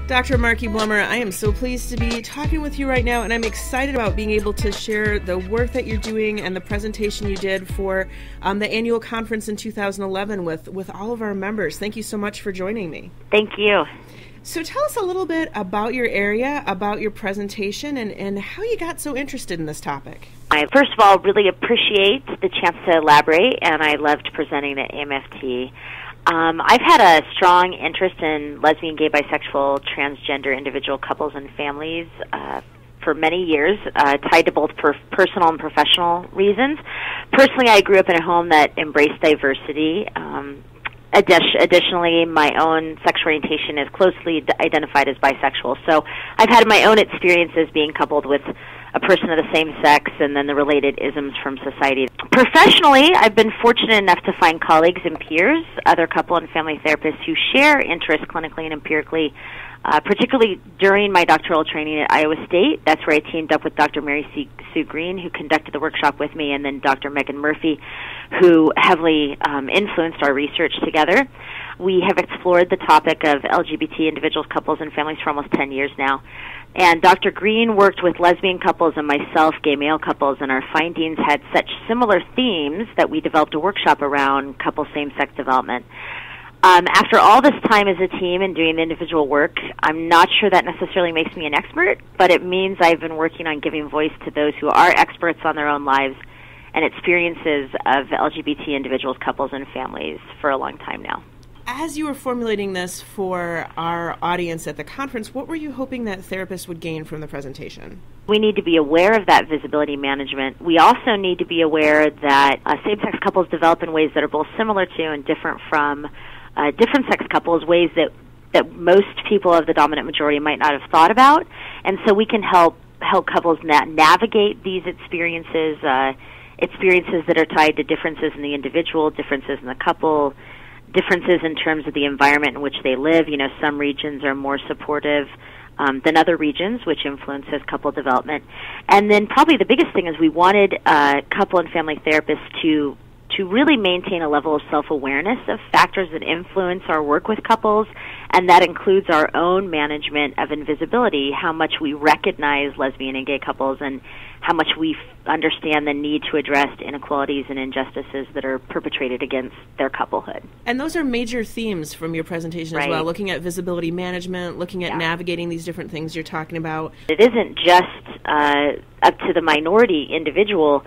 Dr. Markie Blumer, I am so pleased to be talking with you right now, and I'm excited about being able to share the work that you're doing and the presentation you did for the annual conference in 2011 with all of our members. Thank you so much for joining me. Thank you. So tell us a little bit about your area, about your presentation, and how you got so interested in this topic. I, first of all, really appreciate the chance to elaborate, and I loved presenting at AAMFT. I've had a strong interest in lesbian, gay, bisexual, transgender individual couples and families for many years, tied to both personal and professional reasons. Personally, I grew up in a home that embraced diversity. Additionally, my own sexual orientation is closely identified as bisexual. So I've had my own experiences being coupled with a person of the same sex and then the related isms from society. Professionally, I've been fortunate enough to find colleagues and peers, other couple and family therapists who share interests clinically and empirically, particularly during my doctoral training at Iowa State. That's where I teamed up with Dr. Mary Sue Green, who conducted the workshop with me, and then Dr. Megan Murphy, who heavily influenced our research together. We have explored the topic of LGBT individuals, couples, and families for almost 10 years now. And Dr. Green worked with lesbian couples and myself, gay male couples, and our findings had such similar themes that we developed a workshop around couple same-sex development. After all this time as a team and doing the individual work, I'm not sure that necessarily makes me an expert, but it means I've been working on giving voice to those who are experts on their own lives and experiences of LGBT individuals, couples, and families for a long time now. As you were formulating this for our audience at the conference, what were you hoping that therapists would gain from the presentation? We need to be aware of that visibility management. We also need to be aware that same-sex couples develop in ways that are both similar to and different from different-sex couples, ways that most people of the dominant majority might not have thought about. And so we can help couples navigate these experiences that are tied to differences in the individual, differences in the couple, differences in terms of the environment in which they live. You know, some regions are more supportive than other regions, which influences couple development. And then probably the biggest thing is we wanted couple and family therapists to really maintain a level of self-awareness of factors that influence our work with couples, and that includes our own management of invisibility, how much we recognize lesbian and gay couples, and how much we understand the need to address inequalities and injustices that are perpetrated against their couplehood. And those are major themes from your presentation as well, looking at visibility management, looking at navigating these different things you're talking about. It isn't just up to the minority individual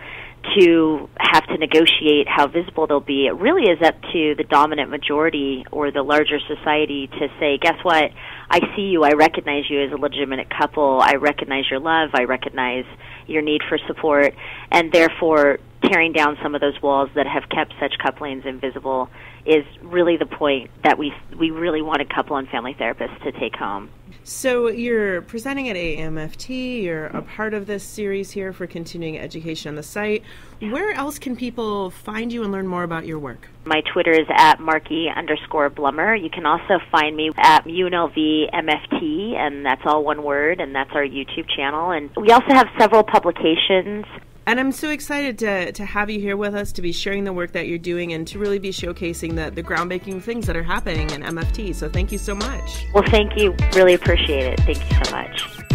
to have to negotiate how visible they'll be. It really is up to the dominant majority or the larger society to say, guess what, I see you, I recognize you as a legitimate couple, I recognize your love, I recognize your need for support, and therefore tearing down some of those walls that have kept such couplings invisible is really the point that we really wanted couple and family therapists to take home. So you're presenting at AAMFT, you're a part of this series here for continuing education on the site. Where else can people find you and learn more about your work? My Twitter is at Markie_Blumer. You can also find me at UNLV-MFT, and that's all one word, and that's our YouTube channel. And we also have several publications. And I'm so excited to have you here with us, to be sharing the work that you're doing and to really be showcasing the groundbreaking things that are happening in MFT. So thank you so much. Well, thank you. Really appreciate it. Thank you so much.